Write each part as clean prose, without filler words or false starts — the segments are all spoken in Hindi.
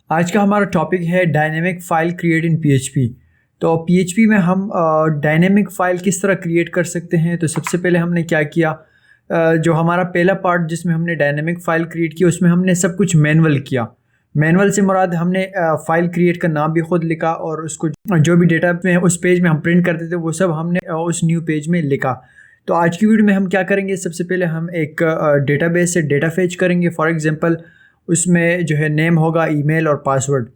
आज का हमारा टॉपिक है dynamic file create in PHP. तो पीएचपी में हम डायनेमिक फ़ाइल किस तरह क्रिएट कर सकते हैं। तो सबसे पहले हमने क्या किया, जो हमारा पहला पार्ट जिसमें हमने डायनेमिक फ़ाइल क्रिएट की उसमें हमने सब कुछ मैनुअल किया। मैनुअल से मुराद हमने फ़ाइल क्रिएट का नाम भी खुद लिखा और उसको जो भी डेटा में उस पेज में हम प्रिंट करते थे वो सब हमने उस न्यू पेज में लिखा। तो आज की वीडियो में हम क्या करेंगे, सबसे पहले हम एक डेटाबेस से डेटा फेच करेंगे। फॉर एग्जांपल उसमें जो है नेम होगा, ईमेल और पासवर्ड।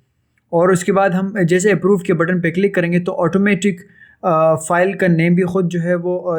और उसके बाद हम जैसे अप्रूव के बटन पे क्लिक करेंगे तो ऑटोमेटिक फ़ाइल का नेम भी खुद जो है वो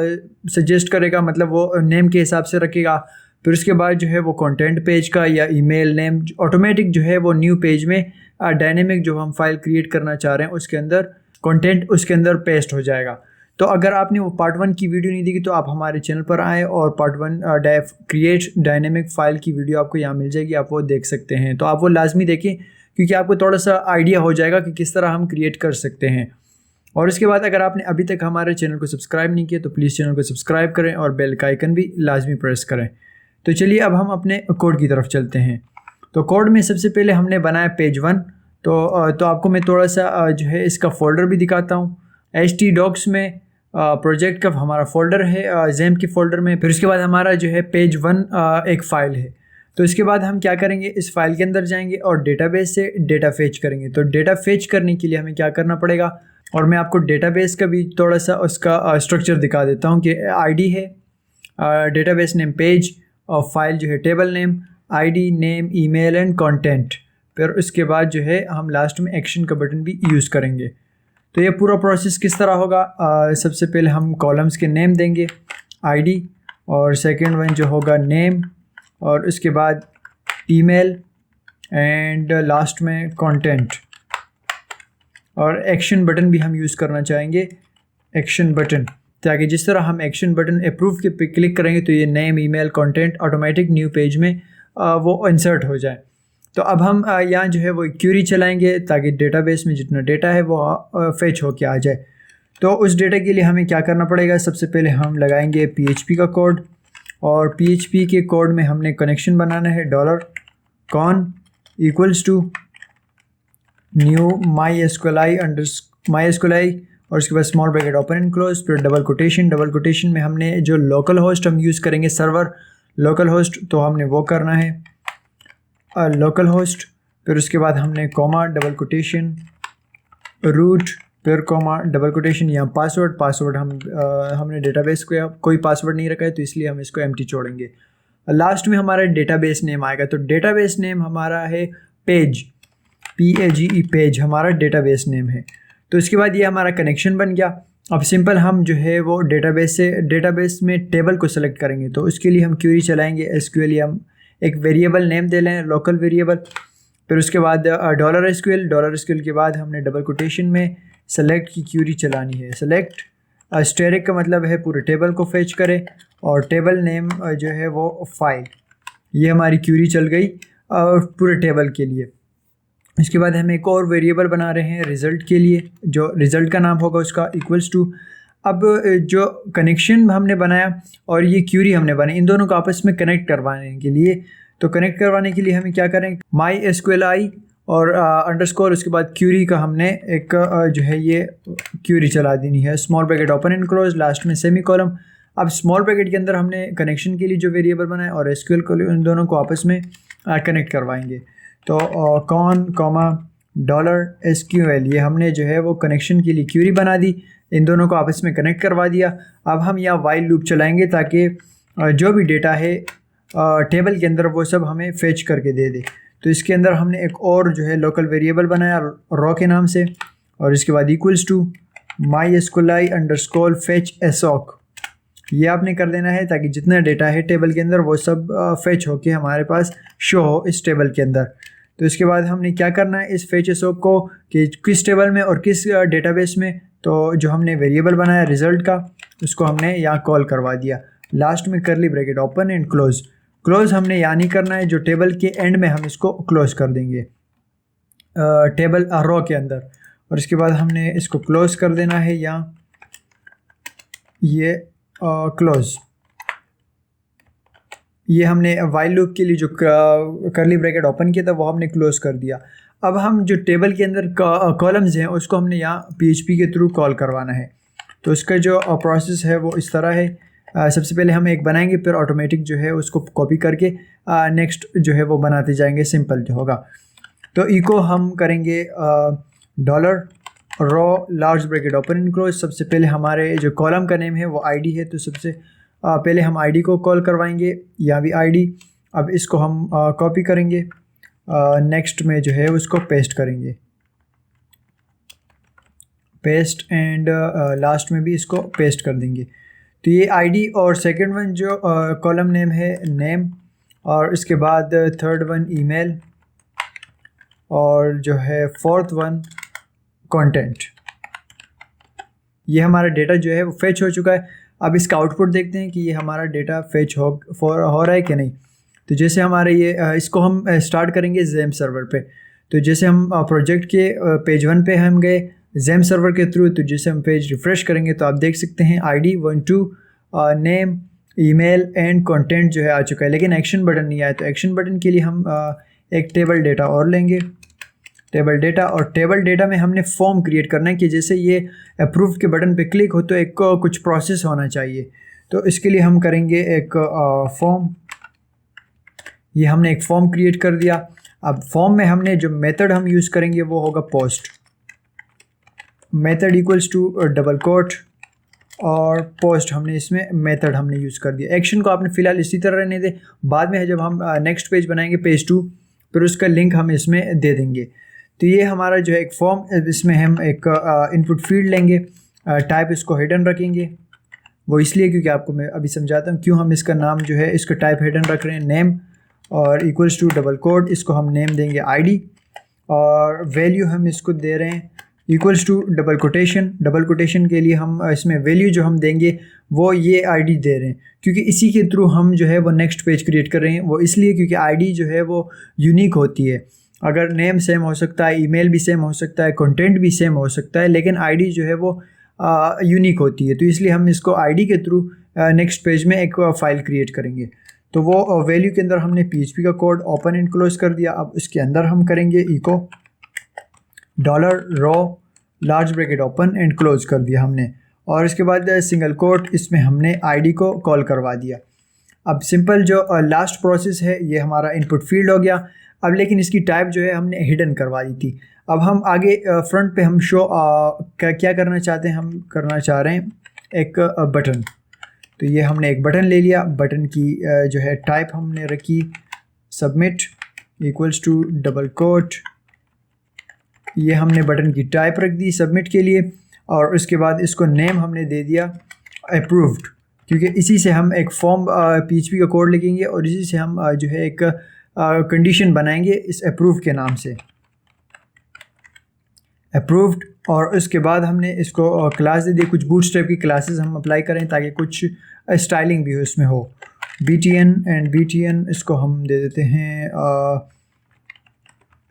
सजेस्ट करेगा, मतलब वो नेम के हिसाब से रखेगा। फिर उसके बाद जो है वो कंटेंट पेज का या ईमेल नेम ऑटोमेटिक जो है वो न्यू पेज में डायनेमिक जो हम फाइल क्रिएट करना चाह रहे हैं उसके अंदर कंटेंट उसके अंदर पेस्ट हो जाएगा। तो अगर आपने वो पार्ट 1 की वीडियो नहीं देखी तो आप हमारे चैनल पर आएँ और पार्ट 1 क्रिएट डायनेमिक फ़ाइल की वीडियो आपको यहाँ मिल जाएगी, आप वो देख सकते हैं। तो आप वो लाजमी देखें क्योंकि आपको थोड़ा सा आइडिया हो जाएगा कि किस तरह हम क्रिएट कर सकते हैं। और इसके बाद अगर आपने अभी तक हमारे चैनल को सब्सक्राइब नहीं किया तो प्लीज़ चैनल को सब्सक्राइब करें और बेल का आइकन भी लाजमी प्रेस करें। तो चलिए अब हम अपने कोड की तरफ चलते हैं। तो कोड में सबसे पहले हमने बनाया पेज 1। तो आपको मैं थोड़ा सा जो है इसका फ़ोल्डर भी दिखाता हूँ। htdocs में प्रोजेक्ट का हमारा फ़ोल्डर है ज़ैम के फ़ोल्डर में। फिर उसके बाद हमारा जो है पेज 1 एक फ़ाइल है। तो इसके बाद हम क्या करेंगे, इस फाइल के अंदर जाएंगे और डेटाबेस से डेटा फेच करेंगे। तो डेटा फेच करने के लिए हमें क्या करना पड़ेगा, और मैं आपको डेटाबेस का भी थोड़ा सा उसका स्ट्रक्चर दिखा देता हूँ कि आईडी है, डेटाबेस नेम पेज, और फाइल जो है table name, ID name email and content. फिर उसके बाद जो है हम लास्ट में एक्शन का बटन भी यूज़ करेंगे। तो ये पूरा प्रोसेस किस तरह होगा, सबसे पहले हम कॉलम्स के नेम देंगे आईडी, और सेकंड वन जो होगा नेम, और उसके बाद ईमेल एंड लास्ट में कंटेंट। और एक्शन बटन भी हम यूज़ करना चाहेंगे, एक्शन बटन, ताकि जिस तरह हम एक्शन बटन अप्रूव के पे क्लिक करेंगे तो ये name email content automatic new page में वो इंसर्ट हो जाए। तो अब हम यहाँ जो है वो क्यूरी चलाएंगे ताकि डेटाबेस में जितना डेटा है वो फेच होके आ जाए। तो उस डेटा के लिए हमें क्या करना पड़ेगा, सबसे पहले हम लगाएंगे पीएचपी का कोड, और पीएचपी के कोड में हमने कनेक्शन बनाना है $con equals to new MySQLi और उसके बाद small bracket open and close, फिर डबल कोटेशन में हमने जो लोकल होस्ट हम यूज़ करेंगे सर्वर लोकल होस्ट, तो हमने वो करना है लोकल होस्ट। फिर उसके बाद हमने कॉमा डबल कोटेशन रूट, फिर कॉमा डबल कोटेशन, यहाँ पासवर्ड हमने डेटाबेस को कोई पासवर्ड नहीं रखा है तो इसलिए हम इसको एम्प्टी छोड़ेंगे। लास्ट में हमारा डेटाबेस नेम आएगा। तो डेटाबेस नेम हमारा है पेज, PAGE पेज हमारा डेटाबेस नेम है। तो इसके बाद ये हमारा कनेक्शन बन गया। अब सिंपल हम जो है वो डेटाबेस में टेबल को सेलेक्ट करेंगे। तो उसके लिए हम क्यूरी चलाएंगे SQL, हम एक वेरिएबल नेम दे लें लोकल वेरिएबल। फिर उसके बाद $SQL के बाद हमने डबल कोटेशन में सेलेक्ट की क्यूरी चलानी है। सेलेक्ट स्टेरिक का मतलब है पूरे टेबल को फेच करे, और टेबल नेम जो है वो फाइल। ये हमारी क्यूरी चल गई पूरे टेबल के लिए। इसके बाद हम एक और वेरिएबल बना रहे हैं रिज़ल्ट के लिए, जो रिज़ल्ट का नाम होगा उसका इक्वल्स टू। अब जो कनेक्शन हमने बनाया और ये क्यूरी हमने बनाई, इन दोनों को आपस में कनेक्ट करवाने के लिए, तो कनेक्ट करवाने के लिए हमें क्या करें, MySQLi और अंडरस्कोर, उसके बाद क्यूरी का हमने एक जो है ये क्यूरी चला देनी है, small bracket open and close, last में सेमी कॉलम। अब स्मॉल ब्रैकेट के अंदर हमने कनेक्शन के लिए जो वेरिएबल बनाया और SQL को, इन दोनों को आपस में कनेक्ट करवाएंगे। तो कॉन कॉमा $SQL, ये हमने जो है वो कनेक्शन के लिए क्यूरी बना दी, इन दोनों को आपस में कनेक्ट करवा दिया। अब हम यहाँ वाइल लूप चलाएंगे ताकि जो भी डेटा है टेबल के अंदर वो सब हमें फेच करके दे दे। तो इसके अंदर हमने एक और जो है लोकल वेरिएबल बनाया रॉ के नाम से, और इसके बाद equals to MySQLi underscore fetch assoc. ये आपने कर देना है ताकि जितना डेटा है टेबल के अंदर वो सब फेच होके हमारे पास शो हो इस टेबल के अंदर। तो इसके बाद हमने क्या करना है, इस फेच एसोक को कि किस टेबल में और किस डेटाबेस में, तो जो हमने वेरिएबल बनाया रिज़ल्ट का उसको हमने यहाँ कॉल करवा दिया। लास्ट में करली ब्रैकेट ओपन एंड क्लोज हमने यहाँ नहीं करना है, जो टेबल के एंड में हम इसको क्लोज कर देंगे टेबल रॉ के अंदर, और इसके बाद हमने इसको क्लोज कर देना है यहाँ, ये क्लोज, ये हमने वाइल लूप के लिए जो करली ब्रैकेट ओपन किया था वो हमने क्लोज कर दिया। अब हम जो टेबल के अंदर कॉलम्स हैं उसको हमने यहाँ PHP के थ्रू कॉल करवाना है। तो उसका जो प्रोसेस है वो इस तरह है। सबसे पहले हम एक बनाएंगे, फिर ऑटोमेटिक जो है उसको कॉपी करके नेक्स्ट जो है वो बनाते जाएंगे, सिंपल जो होगा। तो इको हम करेंगे dollar row large bracket open and close. सबसे पहले हमारे जो कॉलम का नेम है वो आईडी है, तो सबसे पहले हम आईडी को कॉल करवाएंगे, यहाँ भी आईडी। अब इसको हम कॉपी करेंगे, नेक्स्ट में जो है उसको पेस्ट करेंगे, पेस्ट एंड लास्ट में भी इसको पेस्ट कर देंगे। तो ये आईडी और सेकंड वन जो कॉलम नेम है नेम, और इसके बाद थर्ड वन ईमेल, और जो है फोर्थ वन कंटेंट। ये हमारा डेटा जो है वो फेच हो चुका है। अब इसका आउटपुट देखते हैं कि ये हमारा डेटा फेच हो रहा है कि नहीं। तो जैसे हमारे ये इसको हम स्टार्ट करेंगे जेम सर्वर पे। तो जैसे हम प्रोजेक्ट के पेज 1 पे हम गए जेम सर्वर के थ्रू, तो जैसे हम पेज रिफ़्रेश करेंगे तो आप देख सकते हैं ID 1 2 name email and content जो है आ चुका है, लेकिन एक्शन बटन नहीं आया। तो एक्शन बटन के लिए हम एक टेबल डेटा और लेंगे, टेबल डेटा। और टेबल डेटा में हमने फॉर्म क्रिएट करना है कि जैसे ये अप्रूव के बटन पे क्लिक हो तो एक कुछ प्रोसेस होना चाहिए। तो इसके लिए हम करेंगे एक फॉर्म। ये हमने एक फॉर्म क्रिएट कर दिया। अब फॉर्म में हमने जो मेथड हम यूज़ करेंगे वो होगा post. Method equals to double quote और पोस्ट, हमने इसमें मेथड हमने यूज़ कर दिया। एक्शन को आपने फ़िलहाल इसी तरह रहने दे, बाद में जब हम नेक्स्ट पेज बनाएंगे पेज 2, फिर उसका लिंक हम इसमें दे देंगे। तो ये हमारा जो है एक फॉर्म, इसमें हम एक इनपुट फील्ड लेंगे, टाइप इसको हिडन रखेंगे। वो इसलिए क्योंकि आपको मैं अभी समझाता हूँ क्यों हम इसका नाम जो है इसका टाइप हिडन रख रहे हैं, नेम और इक्वल्स टू डबल कोट, इसको हम नेम देंगे आईडी, और वैल्यू हम इसको दे रहे हैं equals to double quotation. Double quotation के लिए हम इसमें वैल्यू जो हम देंगे वो ये आईडी दे रहे हैं, क्योंकि इसी के थ्रू हम जो है वो नेक्स्ट पेज क्रिएट कर रहे हैं। वो इसलिए क्योंकि आईडी जो है वो यूनिक होती है। अगर नेम सेम हो सकता है, ईमेल भी सेम हो सकता है, कंटेंट भी सेम हो सकता है, लेकिन आईडी जो है वो यूनिक होती है। तो इसलिए हम इसको आईडी के थ्रू नेक्स्ट पेज में एक फ़ाइल क्रिएट करेंगे। तो वो वैल्यू के अंदर हमने PHP का कोड ओपन एंड क्लोज कर दिया। अब इसके अंदर हम करेंगे echo dollar row large bracket open and close कर दिया हमने, और इसके बाद सिंगल कोट, इसमें हमने आईडी को कॉल करवा दिया। अब सिंपल जो लास्ट प्रोसेस है ये हमारा इनपुट फील्ड हो गया। अब लेकिन इसकी टाइप जो है हमने हिडन करवा दी थी। अब हम आगे फ्रंट पे हम शो क्या करना चाहते हैं, हम करना चाह रहे हैं एक बटन। तो ये हमने एक बटन ले लिया, बटन की जो है टाइप हमने रखी submit equals to double quote. ये हमने बटन की टाइप रख दी सबमिट के लिए, और उसके बाद इसको नेम हमने दे दिया अप्रूव्ड, क्योंकि इसी से हम एक फॉर्म PHP का कोड लिखेंगे और इसी से हम जो है एक कंडीशन बनाएंगे इस अप्रूव के नाम से, अप्रूव्ड। और उसके बाद हमने इसको क्लास दे दी, कुछ बूटस्ट्रैप की क्लासेस हम अप्लाई करें ताकि कुछ स्टाइलिंग भी उसमें हो। BTN एंड BTN इसको हम दे देते हैं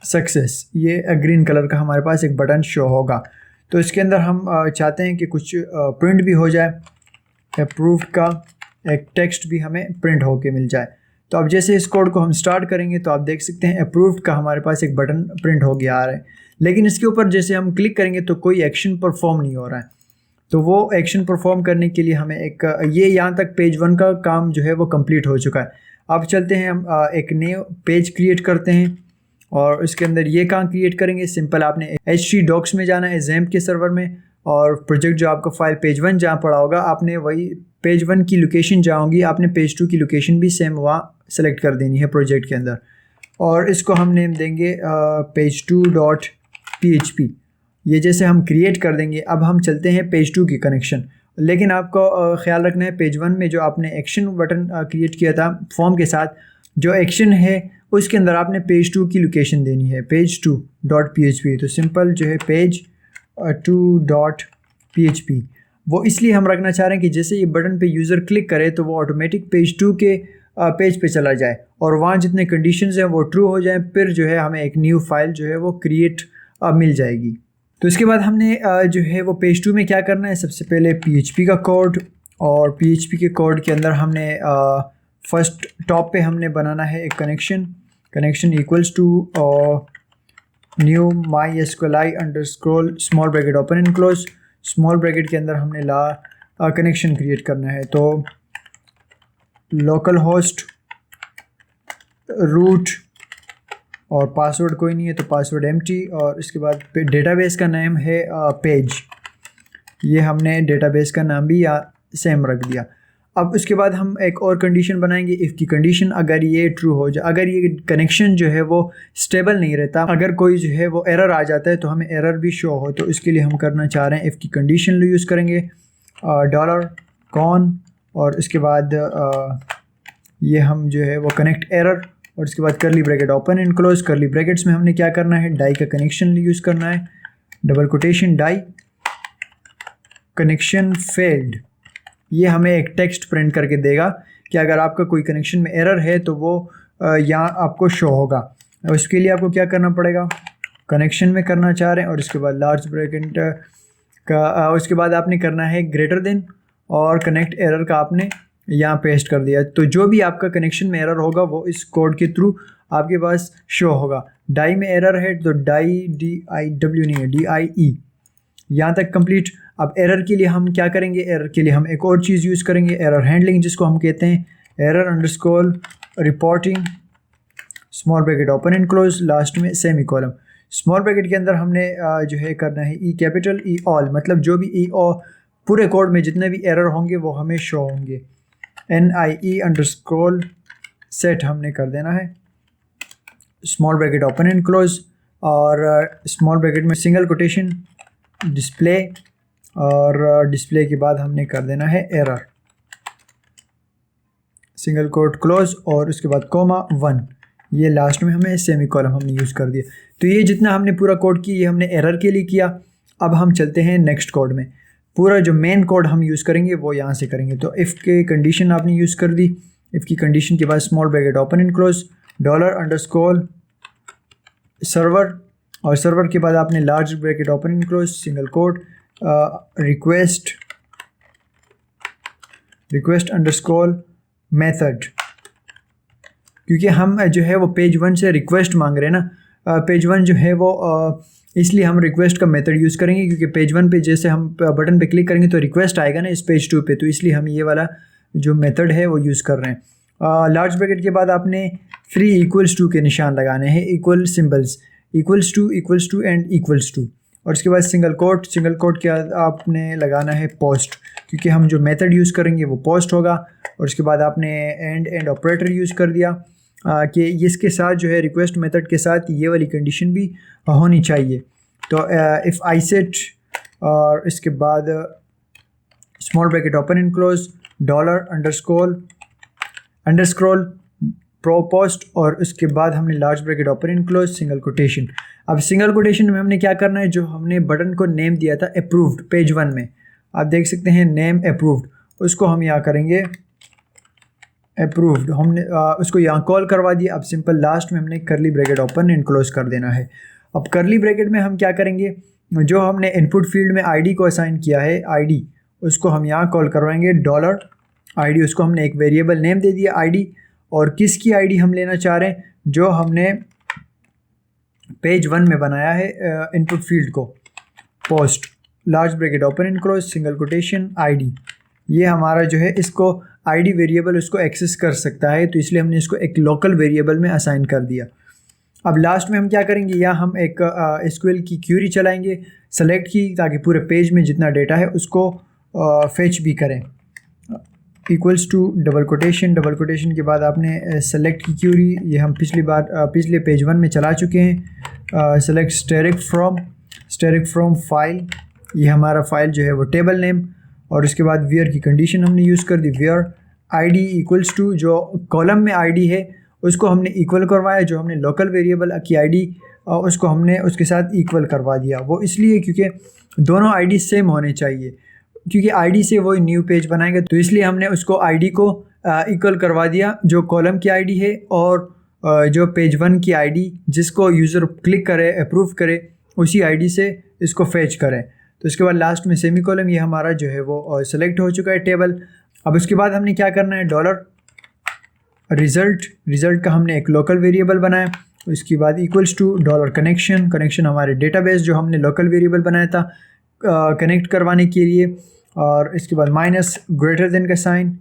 सक्सेस। ये ग्रीन कलर का हमारे पास एक बटन शो होगा। तो इसके अंदर हम चाहते हैं कि कुछ प्रिंट भी हो जाए, अप्रूव्ड का एक टेक्स्ट भी हमें प्रिंट होके मिल जाए। तो अब जैसे इस कोड को हम स्टार्ट करेंगे तो आप देख सकते हैं अप्रूव्ड का हमारे पास एक बटन प्रिंट हो गया आ रहा है, लेकिन इसके ऊपर जैसे हम क्लिक करेंगे तो कोई एक्शन परफॉर्म नहीं हो रहा है। तो वो एक्शन परफॉर्म करने के लिए हमें एक ये यहाँ तक पेज 1 का काम जो है वो कंप्लीट हो चुका है। अब चलते हैं हम एक न्यू पेज क्रिएट करते हैं, और इसके अंदर ये कहाँ क्रिएट करेंगे, सिंपल आपने HT डॉक्स में जाना है XAMPP के सर्वर में, और प्रोजेक्ट जो आपका फाइल पेज 1 जहाँ पड़ा होगा आपने वही पेज 1 की लोकेशन जहाँ होगी आपने पेज 2 की लोकेशन भी सेम वहाँ सेलेक्ट कर देनी है प्रोजेक्ट के अंदर, और इसको हम नेम देंगे page2.php। ये जैसे हम क्रिएट कर देंगे। अब हम चलते हैं पेज 2 की कनेक्शन, लेकिन आपको ख्याल रखना है पेज 1 में जो आपने एक्शन बटन क्रिएट किया था फॉर्म के साथ, जो एक्शन है उसके अंदर आपने पेज 2 की लोकेशन देनी है, page2.php। तो सिंपल जो है page2.php वो इसलिए हम रखना चाह रहे हैं कि जैसे ये बटन पे यूज़र क्लिक करे तो वो ऑटोमेटिक पेज 2 के पेज पे चला जाए, और वहाँ जितने कंडीशंस हैं वो ट्रू हो जाएं, फिर जो है हमें एक न्यू फाइल जो है वो क्रिएट मिल जाएगी। तो इसके बाद हमने जो है वो पेज 2 में क्या करना है, सबसे पहले PHP का कोड, और PHP के कोड के अंदर हमने फर्स्ट टॉप पे हमने बनाना है एक connection equals to new MySQLi underscore small bracket open and close. Small bracket के अंदर हमने कनेक्शन क्रिएट करना है, तो लोकल होस्ट रूट और पासवर्ड कोई नहीं है तो पासवर्ड एम्प्टी, और इसके बाद डेटाबेस का नाम है पेज। ये हमने डेटाबेस का नाम भी सेम रख दिया। अब उसके बाद हम एक और कंडीशन बनाएंगे, इफ़ की कंडीशन। अगर ये ट्रू हो जाए, अगर ये कनेक्शन जो है वो स्टेबल नहीं रहता, अगर कोई जो है वो एरर आ जाता है तो हमें एरर भी शो हो, तो इसके लिए हम करना चाह रहे हैं इफ़ की कंडीशन यूज़ करेंगे $कॉन, और इसके बाद ये हम जो है वो कनेक्ट एरर, और इसके बाद करली bracket open and close. Curly brackets में हमने क्या करना है, डाई का कनेक्शन यूज़ करना है, double quotation die connection failed. ये हमें एक टेक्स्ट प्रिंट करके देगा कि अगर आपका कोई कनेक्शन में एरर है तो वो यहाँ आपको शो होगा। उसके लिए आपको क्या करना पड़ेगा, कनेक्शन में करना चाह रहे हैं, और इसके बाद लार्ज ब्रैकेट का उसके बाद आपने करना है ग्रेटर देन, और कनेक्ट एरर का आपने यहाँ पेस्ट कर दिया। तो जो भी आपका कनेक्शन में एरर होगा वो इस कोड के थ्रू आपके पास शो होगा। डाई में एरर है तो डाई DIW नहीं है, DIE। यहाँ तक कंप्लीट। अब एरर के लिए हम क्या करेंगे, एरर के लिए हम एक और चीज़ यूज़ करेंगे, एरर हैंडलिंग, जिसको हम कहते हैं error underscore reporting small bracket open and close, last में सेमी कॉलम। स्मॉल ब्रैकेट के अंदर हमने जो है करना है E कैपिटल E ऑल, मतलब जो भी E और पूरे कोड में जितने भी एरर होंगे वो हमें शो होंगे। NIE अंडरस्कोर सेट हमने कर देना है small bracket open and close, और स्मॉल ब्रैकेट में सिंगल कोटेशन डिस्प्ले, और डिस्प्ले के बाद हमने कर देना है एरर, सिंगल कोट क्लोज, और उसके बाद कोमा 1। ये लास्ट में हमें सेमी कॉलम हमने यूज़ कर दिया। तो ये जितना हमने पूरा कोड किया ये हमने एरर के लिए किया। अब हम चलते हैं नेक्स्ट कोड में। पूरा जो मेन कोड हम यूज़ करेंगे वो यहाँ से करेंगे। तो इफ़ के कंडीशन आपने यूज़ कर दी, इफ़ की कंडीशन के बाद small bracket open and close $underscore server, और सर्वर के बाद आपने large bracket open and close single quote request underscore method, क्योंकि हम जो है वो पेज 1 से रिक्वेस्ट मांग रहे हैं ना। पेज 1 जो है वो इसलिए हम रिक्वेस्ट का मेथड यूज़ करेंगे, क्योंकि पेज 1 पे जैसे हम बटन पे क्लिक करेंगे तो रिक्वेस्ट आएगा ना इस पेज 2 पे, तो इसलिए हम ये वाला जो मेथड है वो यूज़ कर रहे हैं। लार्ज ब्रैकेट के बाद आपने फ्री इक्वल्स टू के निशान लगाने हैं, equal symbols, equals to and equals to, और उसके बाद सिंगल कोट के बाद आपने लगाना है पोस्ट, क्योंकि हम जो मेथड यूज़ करेंगे वो पोस्ट होगा। और उसके बाद आपने एंड ऑपरेटर यूज़ कर दिया कि इसके साथ जो है रिक्वेस्ट मेथड के साथ ये वाली कंडीशन भी होनी चाहिए। तो इफ़ आई सेट, और इसके बाद small bracket open and close $underscore pro post, और उसके बाद हमने large bracket open and close single quotation. अब सिंगल कोटेशन में हमने क्या करना है, जो हमने बटन को नेम दिया था अप्रूव्ड पेज 1 में, आप देख सकते हैं नेम अप्रूव्ड, उसको हम यहाँ करेंगे अप्रूव्ड। हमने उसको यहाँ कॉल करवा दिया। अब सिंपल लास्ट में हमने करली ब्रैकेट ओपन एंड क्लोज कर देना है। अब करली ब्रैकेट में हम क्या करेंगे, जो हमने इनपुट फील्ड में ID को असाइन किया है, ID उसको हम यहाँ कॉल करवाएंगे $ID, उसको हमने एक वेरिएबल नेम दे दिया ID, और किसकी ID हम लेना चाह रहे हैं, जो हमने पेज 1 में बनाया है इनपुट फील्ड को, post large bracket open and close single quotation ID। ये हमारा जो है इसको ID वेरिएबल उसको एक्सेस कर सकता है, तो इसलिए हमने इसको एक लोकल वेरिएबल में असाइन कर दिया। अब लास्ट में हम क्या करेंगे, या हम एक SQL की क्यूरी चलाएंगे सेलेक्ट की, ताकि पूरे पेज में जितना डेटा है उसको फेच भी करें। इक्वल्स टू डबल कोटेशन के बाद आपने सेलेक्ट की क्यूरी, ये हम पिछले पेज 1 में चला चुके हैं। सेलेक्ट स्टेरिक फ्रॉम फाइल, ये हमारा फाइल जो है वो टेबल नेम, और उसके बाद वेयर की कंडीशन हमने यूज़ कर दी, वेयर ID इक्वल्स टू, जो कॉलम में ID है उसको हमने इक्वल करवाया, जो हमने लोकल वेरिएबल की ID उसको हमने उसके साथ इक्वल करवा दिया। वो इसलिए क्योंकि दोनों ID सेम होने चाहिए, क्योंकि ID से वो न्यू पेज बनाएंगे, तो इसलिए हमने उसको ID को इक्वल करवा दिया, जो कॉलम की ID है और जो पेज 1 की ID जिसको यूज़र क्लिक करे अप्रूव करे उसी ID से इसको फेच करें। तो इसके बाद लास्ट में सेमी कॉलम, ये हमारा जो है वो सेलेक्ट हो चुका है टेबल। अब उसके बाद हमने क्या करना है, रिज़ल्ट का हमने एक लोकल वेरिएबल बनाया, उसके बाद इक्वल्स टू डॉलर कनेक्शन हमारे डेटाबेस जो हमने लोकल वेरिएबल बनाया था कनेक्ट करवाने के लिए, और इसके बाद माइनस ग्रेटर देन का साइन,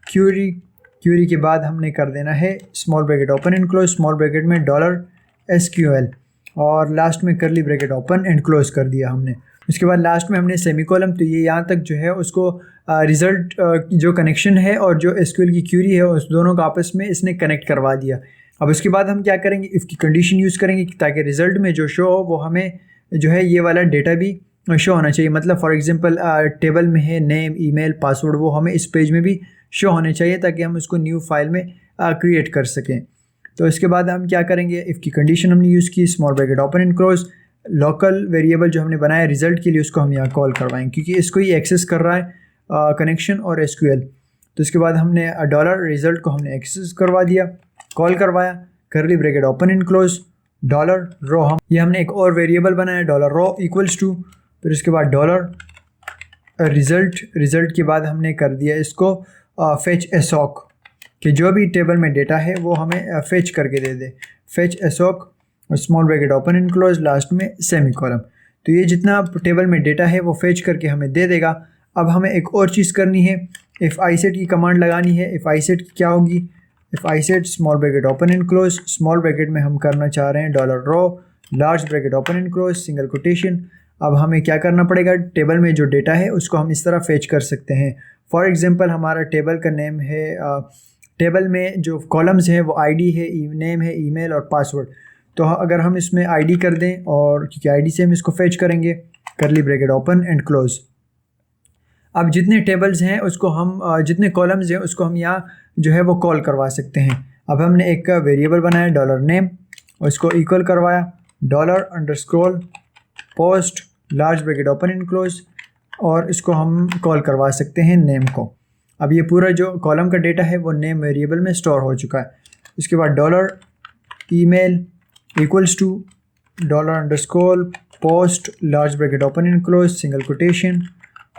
क्यूरी के बाद हमने कर देना है small bracket open and close, small bracket में डॉलर SQL, और लास्ट में करली ब्रैकेट ओपन एंड क्लोज कर दिया हमने। उसके बाद लास्ट में हमने सेमीकोलम, तो ये यहाँ तक जो है उसको रिज़ल्ट जो कनेक्शन है और जो SQL की क्यूरी है उस दोनों का आपस में इसने कनेक्ट करवा दिया। अब उसके बाद हम क्या करेंगे, इफ़ की कंडीशन यूज़ करेंगे ताकि रिज़ल्ट में जो शो हो वो हमें जो है ये वाला डेटा भी शो होना चाहिए। मतलब फॉर एग्जांपल टेबल में है नेम, ईमेल, पासवर्ड, वो हमें इस पेज में भी शो होने चाहिए ताकि हम उसको न्यू फाइल में क्रिएट कर सकें। तो इसके बाद हम क्या करेंगे, इफ़ की कंडीशन हमने यूज़ की, small bracket open and close, local variable जो हमने बनाया रिज़ल्ट के लिए उसको हम यहाँ कॉल करवाएंगे क्योंकि इसको ही एक्सेस कर रहा है कनेक्शन और SQL। तो इसके बाद हमने डॉलर रिज़ल्ट को हमने एक्सेस करवा दिया, कॉल करवाया, curly bracket open and close, dollar row, हम ये हमने एक और वेरिएबल बनाया डॉलर रो इक्वल्स टू, फिर उसके बाद डॉलर रिज़ल्ट के बाद हमने कर दिया इसको फेच एसोक, कि जो भी टेबल में डेटा है वो हमें फेच करके दे दे, fetch assoc, small bracket open and close, last में सेमीकोलम। तो ये जितना टेबल में डेटा है वो फेच करके हमें दे देगा। अब हमें एक और चीज़ करनी है, इफ़ आईसेट की कमांड लगानी है। इफ़ आईसेट की क्या होगी, if isset small bracket open and close, small bracket में हम करना चाह रहे हैं dollar row, large bracket open and close, single quotation. अब हमें क्या करना पड़ेगा, टेबल में जो डेटा है उसको हम इस तरह फेच कर सकते हैं। फॉर एग्जांपल हमारा टेबल का नेम है, टेबल में जो कॉलम्स हैं वो आईडी है, नेम है, ईमेल और पासवर्ड। तो अगर हम इसमें आईडी कर दें, और क्योंकि आईडी से हम इसको फेच करेंगे, करली ब्रैकेट ओपन एंड क्लोज। अब जितने टेबल्स हैं उसको हम जितने कॉलम्स हैं उसको हम यहाँ जो है वो कॉल करवा सकते हैं। अब हमने एक वेरिएबल बनाया डॉलर नेम, उसको इक्वल करवाया dollar underscore post, large bracket open and close, और इसको हम कॉल करवा सकते हैं नेम को। अब ये पूरा जो कॉलम का डेटा है वो नेम वेरिएबल में स्टोर हो चुका है। इसके बाद dollar email equals to dollar underscore post, large bracket open and close, single quotation,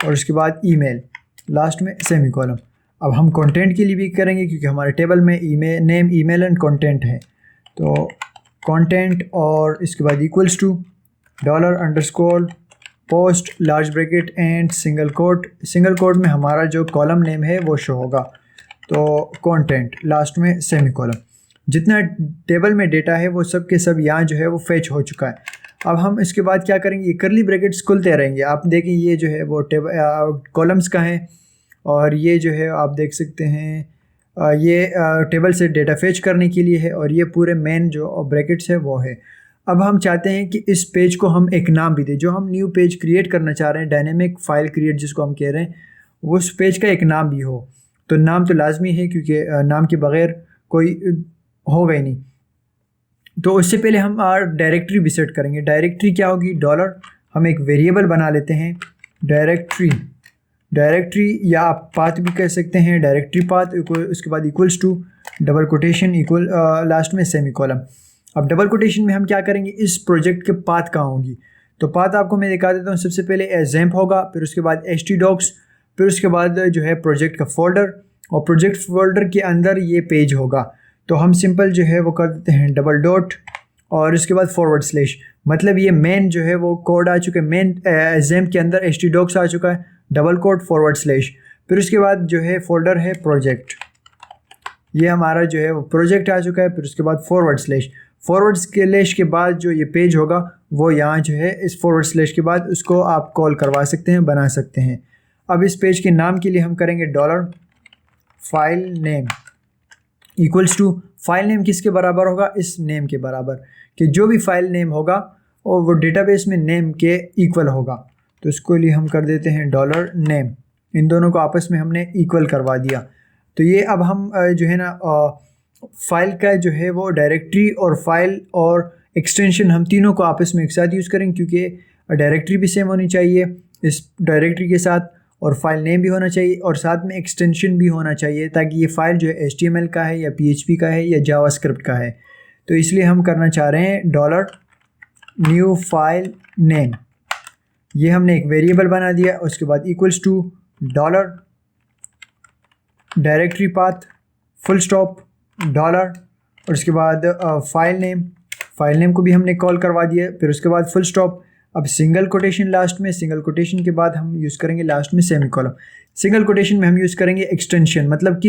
और उसके बाद ईमेल, लास्ट में सेमीकोलम। अब हम कंटेंट के लिए भी करेंगे क्योंकि हमारे टेबल में नेम, ईमेल एंड कंटेंट है। तो कंटेंट, और इसके बाद equals to dollar underscore post, large bracket and single quote में हमारा जो कॉलम नेम है वो शो होगा। तो कंटेंट, लास्ट में सेमीकोलम। जितना टेबल में डेटा है वो सब के सब यहाँ जो है वो फेच हो चुका है। अब हम इसके बाद क्या करेंगे, ये करली ब्रैकेट्स खुलते रहेंगे। आप देखें ये जो है वो कॉलम्स का है, और ये जो है आप देख सकते हैं ये टेबल से डेटा फेच करने के लिए है, और ये पूरे मेन जो ब्रैकेट्स है वो है। अब हम चाहते हैं कि इस पेज को हम एक नाम भी दें, जो हम न्यू पेज क्रिएट करना चाह रहे हैं, डायनेमिक फाइल क्रिएट जिसको हम कह रहे हैं, उस पेज का एक नाम भी हो। तो नाम तो लाजमी है क्योंकि नाम के बग़ैर कोई होगा ही नहीं। तो उससे पहले हम डायरेक्टरी भी सेट करेंगे। डायरेक्टरी क्या होगी, डॉलर, हम एक वेरिएबल बना लेते हैं डायरेक्टरी, या आप पाथ भी कह सकते हैं, डायरेक्टरी पाथ, उसके बाद equals to double quotation equal, last में सेमीकोलम। अब डबल कोटेशन में हम क्या करेंगे, इस प्रोजेक्ट के पाथ कहाँ होंगी। तो पाथ आपको मैं दिखा देता हूँ। सबसे पहले एजेम्प होगा, फिर उसके बाद htdocs, फिर उसके बाद जो है प्रोजेक्ट का फोल्डर, और प्रोजेक्ट फोल्डर के अंदर ये पेज होगा। तो हम सिंपल जो है वो कर देते हैं डबल डॉट, और इसके बाद /, मतलब ये मेन जो है वो कोड आ चुका है, मेन एजेम्प के अंदर htdocs आ चुका है, डबल कोड /, फिर उसके बाद जो है फोल्डर है प्रोजेक्ट, ये हमारा जो है वो प्रोजेक्ट आ चुका है। फिर उसके बाद // के बाद जो ये पेज होगा वो यहाँ जो है इस // के बाद उसको आप कॉल करवा सकते हैं, बना सकते हैं। अब इस पेज के नाम के लिए हम करेंगे dollar file name equals to, file name किसके बराबर होगा, इस नेम के बराबर, कि जो भी फाइल नेम होगा और वो डेटाबेस में नेम के इक्वल होगा। तो इसको लिए हम कर देते हैं डॉलर नेम, इन दोनों को आपस में हमने इक्वल करवा दिया। तो ये अब हम जो है ना फाइल का जो है वो डायरेक्टरी और फाइल और एक्सटेंशन हम तीनों को आपस में एक साथ यूज़ करेंगे, क्योंकि डायरेक्टरी भी सेम होनी चाहिए इस डायरेक्टरी के साथ, और फाइल नेम भी होना चाहिए, और साथ में एक्सटेंशन भी होना चाहिए, ताकि ये फाइल जो है HTML का है या PHP का है या जावास्क्रिप्ट का है। तो इसलिए हम करना चाह रहे हैं डॉलर न्यू फाइल नेम, ये हमने एक वेरिएबल बना दिया। उसके बाद equals to dollar directory path full stop, dollar, और उसके बाद फाइल नेम को भी हमने कॉल करवा दिया। फिर उसके बाद फुल स्टॉप। अब सिंगल कोटेशन लास्ट में, सिंगल कोटेशन के बाद हम यूज़ करेंगे लास्ट में सेमीकोलन। सिंगल कोटेशन में हम यूज़ करेंगे एक्सटेंशन, मतलब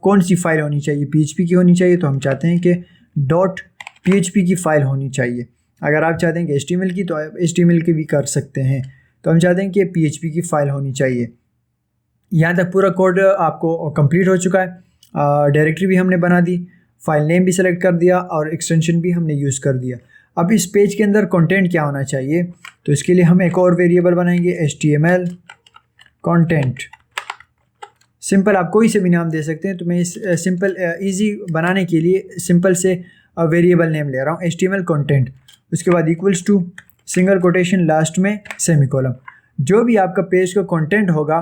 कौन सी फाइल होनी चाहिए, PHP की होनी चाहिए, तो हम चाहते हैं कि .php की फ़ाइल होनी चाहिए। अगर आप चाहते हैं कि HTML की, तो आप HTML की भी कर सकते हैं। तो हम चाहते हैं कि PHP की फ़ाइल होनी चाहिए। यहाँ तक पूरा कोड आपको कंप्लीट हो चुका है। डायरेक्टरी भी हमने बना दी, फाइल नेम भी सेलेक्ट कर दिया और एक्सटेंशन भी हमने यूज़ कर दिया। अब इस पेज के अंदर कंटेंट क्या होना चाहिए, तो इसके लिए हम एक और वेरिएबल बनाएंगे, HTML कंटेंट। सिंपल आप कोई से भी नाम दे सकते हैं, तो मैं इस सिंपल इजी बनाने के लिए सिंपल से वेरिएबल नेम ले रहा हूँ, HTML कंटेंट। उसके बाद equals to single quotation last में सेमीकोलन। जो भी आपका पेज का कंटेंट होगा,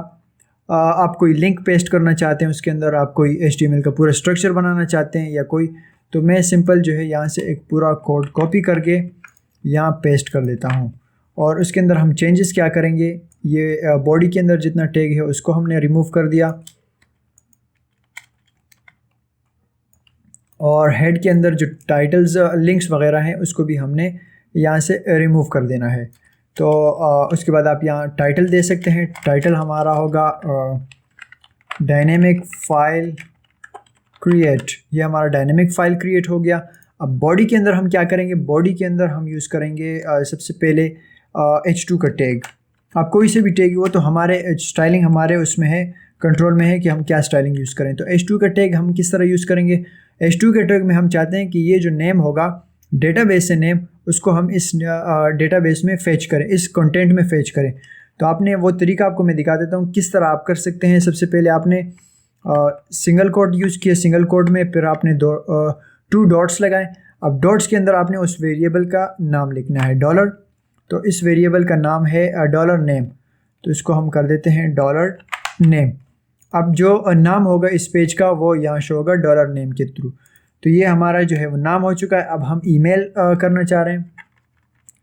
आप कोई लिंक पेस्ट करना चाहते हैं उसके अंदर, आप कोई HTML का पूरा स्ट्रक्चर बनाना चाहते हैं या कोई, तो मैं सिंपल जो है यहाँ से एक पूरा कोड कॉपी करके यहाँ पेस्ट कर देता हूँ। और उसके अंदर हम चेंजेस क्या करेंगे, ये बॉडी के अंदर जितना टैग है उसको हमने रिमूव कर दिया, और हेड के अंदर जो टाइटल्स लिंक्स वगैरह हैं उसको भी हमने यहाँ से रिमूव कर देना है। तो उसके बाद आप यहाँ टाइटल दे सकते हैं। टाइटल हमारा होगा डायनेमिक फ़ाइल क्रिएट, ये हमारा डायनेमिक फ़ाइल क्रिएट हो गया। अब बॉडी के अंदर हम क्या करेंगे, बॉडी के अंदर हम यूज़ करेंगे सबसे पहले H2 का टैग। आप कोई से भी टैग, वो तो हमारे स्टाइलिंग हमारे उसमें है, कंट्रोल में है कि हम क्या स्टाइलिंग यूज़ करें। तो H2 का टैग हम किस तरह यूज़ करेंगे, H2 के टैग में हम चाहते हैं कि ये जो नेम होगा डेटाबेस से नेम, उसको हम इस डेटाबेस में फेच करें, इस कंटेंट में फेच करें। तो आपने वो तरीका आपको मैं दिखा देता हूँ किस तरह आप कर सकते हैं। सबसे पहले आपने सिंगल कोट यूज़ किया, सिंगल कोट में फिर आपने 2 डॉट्स लगाए। अब डॉट्स के अंदर आपने उस वेरिएबल का नाम लिखना है, डॉलर। तो इस वेरिएबल का नाम है डॉलर नेम, तो इसको हम कर देते हैं डॉलर नेम। अब जो नाम होगा इस पेज का वो यहाँ शो होगा डॉलर नेम के थ्रू। तो ये हमारा जो है वो नाम हो चुका है। अब हम ईमेल करना चाह रहे हैं,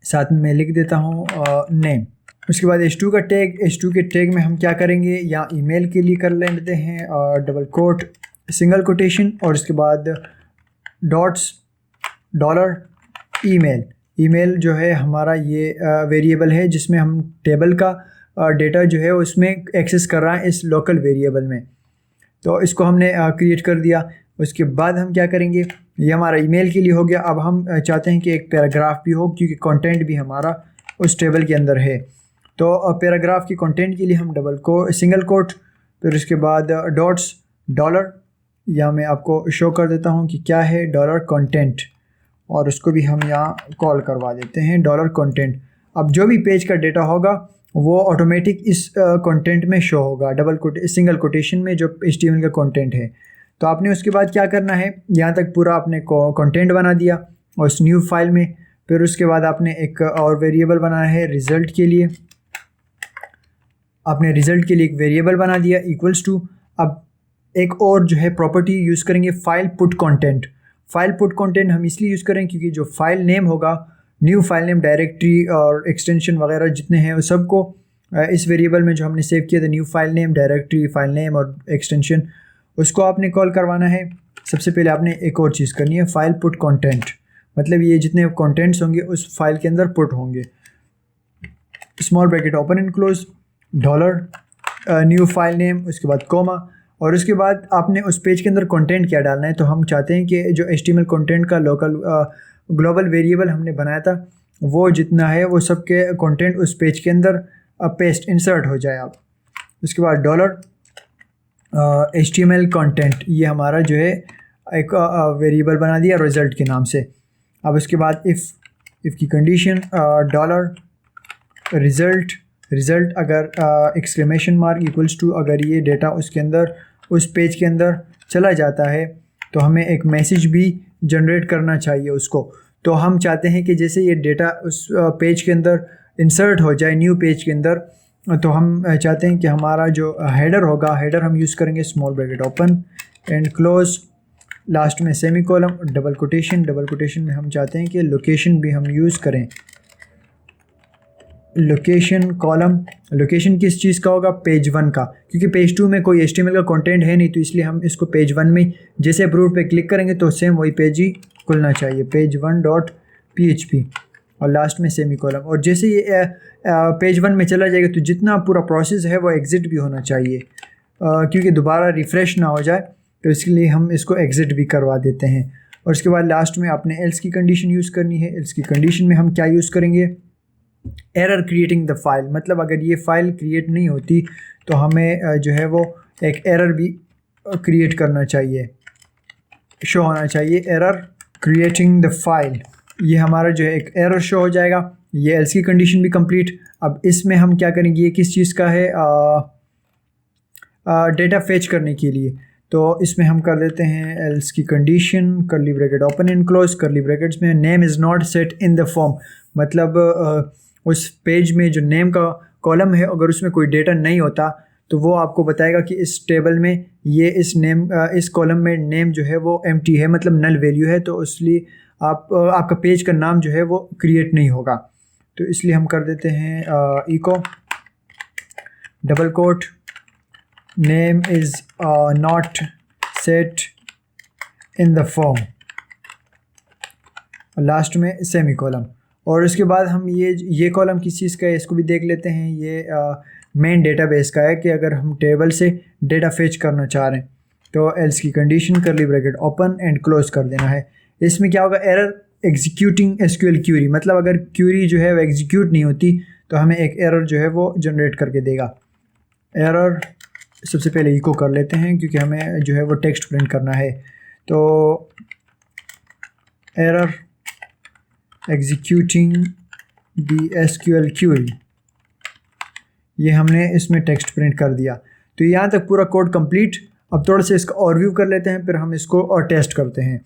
साथ में मैं लिख देता हूँ नेम। उसके बाद H2 का टैग, H2 के टैग में हम क्या करेंगे, यहाँ ईमेल के लिए कर लेते हैं डबल कोट सिंगल कोटेशन, और उसके बाद डॉट्स डॉलर ईमेल। ईमेल जो है हमारा ये वेरिएबल है जिसमें हम टेबल का डेटा जो है उसमें एक्सेस कर रहा है इस लोकल वेरिएबल में। तो इसको हमने क्रिएट कर दिया। उसके बाद हम क्या करेंगे, ये हमारा ईमेल के लिए हो गया। अब हम चाहते हैं कि एक पैराग्राफ भी हो, क्योंकि कंटेंट भी हमारा उस टेबल के अंदर है। तो पैराग्राफ की कंटेंट के लिए हम सिंगल कोट, फिर उसके बाद डॉट्स डॉलर, या मैं आपको शो कर देता हूँ कि क्या है डॉलर कंटेंट, और उसको भी हम यहाँ कॉल करवा देते हैं डॉलर कंटेंट। अब जो भी पेज का डेटा होगा वो ऑटोमेटिक इस कंटेंट में शो होगा, सिंगल कोटेशन में जो HTML का कंटेंट है। तो आपने उसके बाद क्या करना है, यहाँ तक पूरा आपने कंटेंट बना दिया और उस न्यू फाइल में। फिर उसके बाद आपने एक और वेरिएबल बनाया है रिज़ल्ट के लिए, आपने रिज़ल्ट के लिए एक वेरिएबल बना दिया इक्वल्स टू। अब एक और जो है प्रॉपर्टी यूज़ करेंगे, file put content. File put content हम इसलिए यूज़ करें क्योंकि जो फाइल नेम होगा, न्यू फाइल नेम, डायरेक्टरी और एक्सटेंशन वगैरह जितने हैं उस सबको इस वेरिएबल में जो हमने सेव किया था, new file name, directory, file name और एक्सटेंशन, उसको आपने कॉल करवाना है। सबसे पहले आपने एक और चीज़ करनी है, फाइल पुट कंटेंट, मतलब ये जितने कंटेंट्स होंगे उस फाइल के अंदर पुट होंगे। Small bracket open and close, dollar new file name, उसके बाद कोमा, और उसके बाद आपने उस पेज के अंदर कंटेंट क्या डालना है। तो हम चाहते हैं कि जो HTML कंटेंट का लोकल ग्लोबल वेरिएबल हमने बनाया था वो जितना है वो सब के कंटेंट उस पेज के अंदर पेस्ट इंसर्ट हो जाए। आप उसके बाद डॉलर HTML कंटेंट, ये हमारा जो है एक वेरिएबल बना दिया रिज़ल्ट के नाम से। अब उसके बाद इफ़ की कंडीशन डॉलर रिज़ल्ट अगर एक्सक्लेमेशन मार्क इक्वल्स टू, अगर ये डेटा उसके अंदर उस पेज के अंदर चला जाता है तो हमें एक मैसेज भी जनरेट करना चाहिए उसको। तो हम चाहते हैं कि जैसे ये डेटा उस पेज के अंदर इंसर्ट हो जाए न्यू पेज के अंदर, तो हम चाहते हैं कि हमारा जो हेडर होगा, हेडर हम यूज़ करेंगे small bracket open and close, last में सेमीकोलन, डबल कोटेशन में हम चाहते हैं कि लोकेशन भी हम यूज़ करें, लोकेशन कॉलम, लोकेशन किस चीज़ का होगा, पेज 1 का, क्योंकि पेज 2 में कोई HTML का कंटेंट है नहीं, तो इसलिए हम इसको पेज 1 में जैसे अप्रूव पे क्लिक करेंगे तो सेम वही पेज ही खुलना चाहिए, पेज 1 डॉट PHP और लास्ट में सेमी कॉलम। और जैसे ये पेज 1 में चला जाएगा तो जितना पूरा प्रोसेस है वो एग्ज़िट भी होना चाहिए, क्योंकि दोबारा रिफ़्रेश ना हो जाए, तो इसके लिए हम इसको एग्ज़िट भी करवा देते हैं। और उसके बाद लास्ट में आपने एल्स की कंडीशन यूज़ करनी है। एल्स की कंडीशन में हम क्या यूज़ करेंगे, एरर क्रिएटिंग द फाइल, मतलब अगर ये फ़ाइल क्रिएट नहीं होती तो हमें जो है वो एक एरर भी क्रिएट करना चाहिए, शो होना चाहिए, एरर क्रिएटिंग द फाइल। ये हमारा जो है एक एरर शो हो जाएगा। ये एल्स की कंडीशन भी कंप्लीट। अब इसमें हम क्या करेंगे, ये किस चीज़ का है, डेटा फेच करने के लिए, तो इसमें हम कर देते हैं एल्स की condition, curly bracket open and close, curly brackets में name is not set in the form, मतलब उस पेज में जो नेम का कॉलम है अगर उसमें कोई डेटा नहीं होता तो वो आपको बताएगा कि इस टेबल में ये इस कॉलम में नेम जो है वो एम्प्टी है, मतलब नल वैल्यू है, तो इसलिए आपका पेज का नाम जो है वो क्रिएट नहीं होगा। तो इसलिए हम कर देते हैं echo double quote name is not set in the form, last में सेमी कॉलम। और उसके बाद हम ये कॉलम किस चीज़ का है इसको भी देख लेते हैं। ये मेन डेटाबेस का है कि अगर हम टेबल से डेटा फेच करना चाह रहे हैं तो एल्स की condition curly bracket open and close कर देना है। इसमें क्या होगा, एरर एग्जीक्यूटिंग SQL क्यूरी, मतलब अगर क्यूरी जो है वो एग्जीक्यूट नहीं होती तो हमें एक एरर जो है वो जनरेट करके देगा। एरर सबसे पहले इको कर लेते हैं क्योंकि हमें जो है वो टेक्स्ट प्रिंट करना है, तो एरर एग्जीक्यूटिंग दी SQL क्यूरी, ये हमने इसमें टेक्स्ट प्रिंट कर दिया। तो यहाँ तक पूरा कोड कंप्लीट। अब थोड़ा सा इसका ओवरव्यू कर लेते हैं, फिर हम इसको और टेस्ट करते हैं।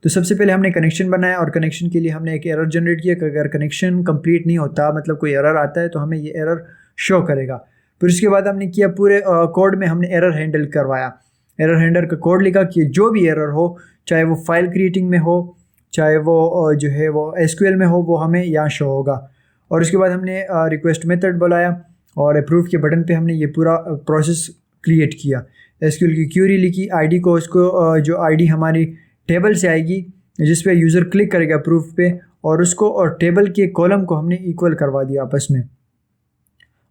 तो सबसे पहले हमने कनेक्शन बनाया और कनेक्शन के लिए हमने एक एरर जनरेट किया कि अगर कनेक्शन कंप्लीट नहीं होता, मतलब कोई एरर आता है तो हमें ये एरर शो करेगा। फिर उसके बाद हमने किया पूरे कोड में हमने एरर हैंडल करवाया। एरर हैंडल का कोड लिखा कि जो भी एरर हो, चाहे वो फाइल क्रिएटिंग में हो, चाहे वो जो है वो SQL में हो, वो हमें यहाँ शो होगा। और उसके बाद हमने रिक्वेस्ट मेथड बुलाया और अप्रूव के बटन पे हमने ये पूरा प्रोसेस क्रिएट किया। SQL की क्यूरी लिखी, आईडी को, उसको जो आईडी हमारी टेबल से आएगी जिस पे यूज़र क्लिक करेगा अप्रूव पे, और उसको और टेबल के कॉलम को हमने इक्वल करवा दिया आपस में।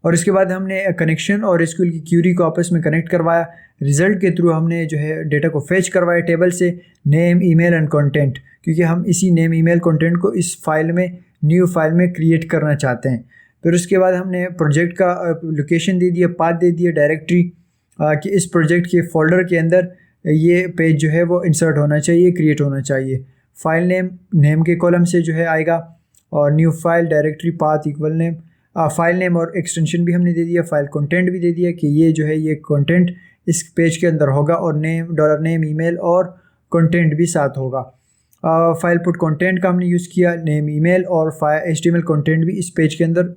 और इसके बाद हमने कनेक्शन और SQL की क्यूरी को आपस में कनेक्ट करवाया। रिज़ल्ट के थ्रू हमने जो है डेटा को फेच करवाया टेबल से, नेम, ईमेल एंड कंटेंट, क्योंकि हम इसी नेम, ईमेल, कंटेंट को इस फाइल में, न्यू फाइल में क्रिएट करना चाहते हैं। फिर उसके बाद हमने प्रोजेक्ट का लोकेशन दे दिया, पाथ दे दिया, डायरेक्टरी कि इस प्रोजेक्ट के फोल्डर के अंदर ये पेज जो है वो इंसर्ट होना चाहिए, क्रिएट होना चाहिए। फाइल नेम के कॉलम से जो है आएगा, और new file, directory, path equal name, file name और एक्सटेंशन भी हमने दे दिया। फाइल कंटेंट भी दे दिया कि ये जो है ये कंटेंट इस पेज के अंदर होगा, और नेम, $नेम, ईमेल और कंटेंट भी साथ होगा। फाइल पुट कंटेंट का हमने यूज़ किया, नेम, ईमेल और HTML कंटेंट भी इस पेज के अंदर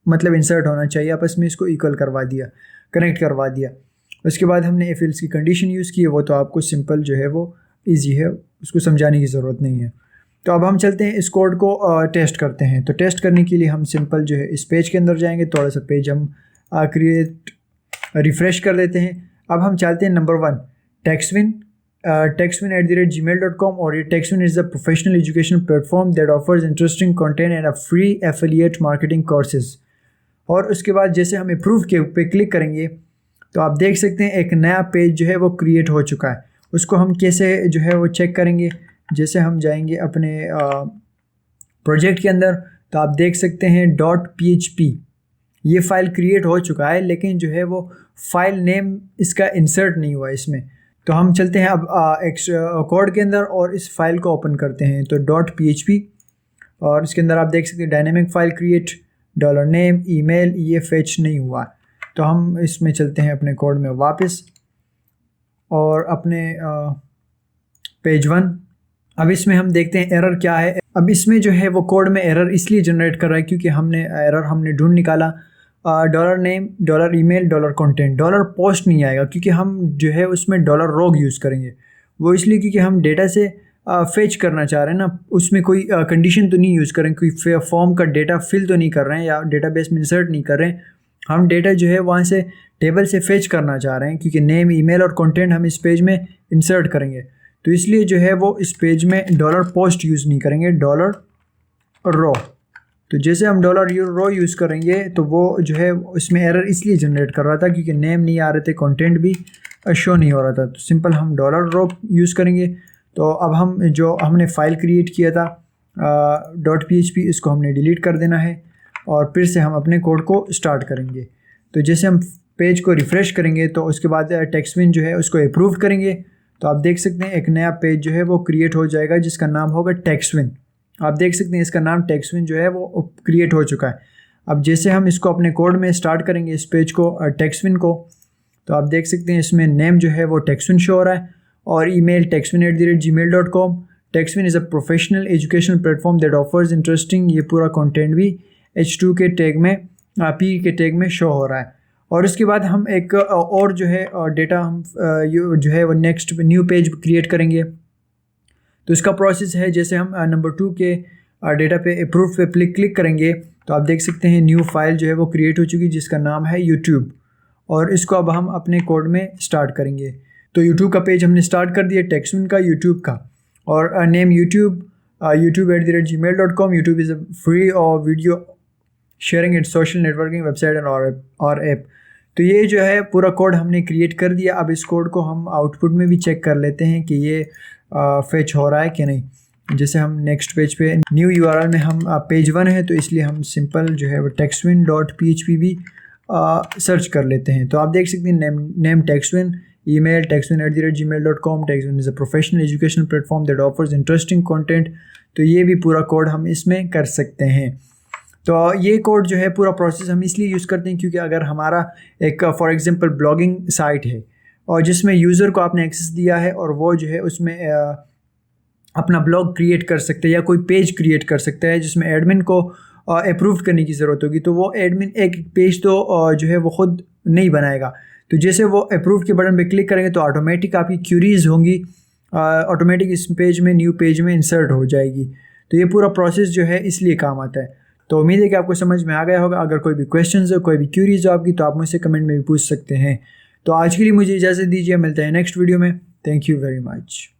मतलब इंसर्ट होना चाहिए, आपस में इसको इक्वल करवा दिया, कनेक्ट करवा दिया। उसके बाद हमने इफ एल्स की कंडीशन यूज़ की है, वो तो आपको सिंपल जो है वो इजी है, उसको समझाने की ज़रूरत नहीं है। तो अब हम चलते हैं इस कोड को टेस्ट करते हैं। तो टेस्ट करने के लिए हम सिंपल जो है इस पेज के अंदर जाएंगे, थोड़ा सा पेज हम क्रिएट रिफ़्रेश कर देते हैं। अब हम चाहते हैं नंबर 1 टेक्सविन @gmail.com, और ये Textwin is the professional education platform that offers interesting content and a free affiliate marketing courses. और उसके बाद जैसे हम अप्रूव के पे क्लिक करेंगे तो आप देख सकते हैं एक नया पेज जो है वो क्रिएट हो चुका है। उसको हम कैसे जो है वो चेक करेंगे, जैसे हम जाएंगे अपने प्रोजेक्ट के अंदर, तो आप देख सकते हैं .php ये फ़ाइल क्रिएट हो चुका है, लेकिन जो है वो फाइल नेम इसका इंसर्ट नहीं हुआ इसमें। तो हम चलते हैं अब कोड के अंदर और इस फाइल को ओपन करते हैं। तो .php, और इसके अंदर आप देख सकते हैं dynamic file create, $name, email, ये फेच नहीं हुआ। तो हम इसमें चलते हैं अपने कोड में वापस, और अपने पेज 1। अब इसमें हम देखते हैं एरर क्या है। अब इसमें जो है वो कोड में एरर इसलिए जनरेट कर रहा है क्योंकि हमने ढूंढ निकाला $नेम, $ईमेल, $कंटेंट, $पोस्ट नहीं आएगा क्योंकि हम जो है उसमें $रोग यूज़ करेंगे। वो इसलिए क्योंकि हम डेटा से फेच करना चाह रहे हैं ना, उसमें कोई कंडीशन तो नहीं यूज़ करें, कोई फॉर्म का डेटा फिल तो नहीं कर रहे हैं या डेटाबेस में इंसर्ट नहीं कर रहे हैं। हम डेटा जो है वहाँ से टेबल से फेच करना चाह रहे हैं, क्योंकि नेम, ईमेल और कंटेंट हम इस पेज में इंसर्ट करेंगे। तो इसलिए जो है वो इस पेज में $पोस्ट यूज़ नहीं करेंगे, $रो। तो जैसे हम $रो यूज़ करेंगे तो वो जो है इसमें एरर इसलिए जनरेट कर रहा था क्योंकि नेम नहीं आ रहे थे, कंटेंट भी शो नहीं हो रहा था। तो सिंपल हम $रो यूज़ करेंगे। तो अब हम जो हमने फ़ाइल क्रिएट किया था .php, इसको हमने डिलीट कर देना है और फिर से हम अपने कोड को स्टार्ट करेंगे। तो जैसे हम पेज को रिफ़्रेश करेंगे तो उसके बाद टेक्स्टविन जो है उसको अप्रूव करेंगे। तो आप देख सकते हैं एक नया पेज जो है वो क्रिएट हो जाएगा जिसका नाम होगा टेक्स्टविन। आप देख सकते हैं इसका नाम टेक्स्टविन जो है वो क्रिएट हो चुका है। अब जैसे हम इसको अपने कोड में स्टार्ट करेंगे इस पेज को, टेक्स्टविन को, तो आप देख सकते हैं इसमें नेम जो है वो टेक्स्टविन शो हो रहा है और email textwin@gmail.com। Textwin is a professional educational platform that offers interesting, ये पूरा कंटेंट भी H2 के टैग में, P के टैग में शो हो रहा है। और उसके बाद हम एक और जो है डेटा हम जो है वो नेक्स्ट न्यू पेज क्रिएट करेंगे। तो इसका प्रोसेस है, जैसे हम नंबर 2 के डेटा पे अप्रूव पे क्लिक करेंगे तो आप देख सकते हैं न्यू फाइल जो है वो क्रिएट हो चुकी है जिसका नाम है यूट्यूब, और इसको अब हम अपने कोड में स्टार्ट करेंगे। तो यूट्यूब का पेज हमने स्टार्ट कर दिया, टेक्स्टविन का, यूट्यूब का, और name YouTube, youtube@gmail.com। YouTube is a free और video sharing and social networking website और ऐप। तो ये जो है पूरा कोड हमने क्रिएट कर दिया। अब इस कोड को हम आउटपुट में भी चेक कर लेते हैं कि ये फेच हो रहा है कि नहीं। जैसे हम नेक्स्ट पेज पे न्यू URL में हम पेज 1 है तो इसलिए हम सिंपल जो है वो textwin.php भी सर्च कर लेते हैं। तो आप देख सकते हैं name Textwin, email textwin@gmail.com। Textwin is a professional educational platform that offers interesting content. तो ये भी पूरा कोड हम इसमें कर सकते हैं। तो ये कोड जो है पूरा प्रोसेस हम इसलिए यूज़ करते हैं क्योंकि अगर हमारा एक फॉर एग्जांपल ब्लॉगिंग साइट है और जिसमें यूज़र को आपने एक्सेस दिया है और वो जो है उसमें अपना ब्लॉग क्रिएट कर सकते हैं या कोई पेज क्रिएट कर सकता है जिसमें एडमिन को अप्रूव करने की ज़रूरत होगी, तो वो एडमिन एक पेज तो जो है वो ख़ुद नहीं बनाएगा। तो जैसे वो अप्रूव के बटन पे क्लिक करेंगे तो ऑटोमेटिक आपकी क्यूरीज़ होंगी, ऑटोमेटिक इस पेज में, न्यू पेज में इंसर्ट हो जाएगी। तो ये पूरा प्रोसेस जो है इसलिए काम आता है। तो उम्मीद है कि आपको समझ में आ गया होगा। अगर कोई भी क्वेश्चंस हो, कोई भी क्यूरीज हो आपकी, तो आप मुझसे कमेंट में भी पूछ सकते हैं। तो आज के लिए मुझे इजाज़त दीजिए, मिलते हैं नेक्स्ट वीडियो में। Thank you very much.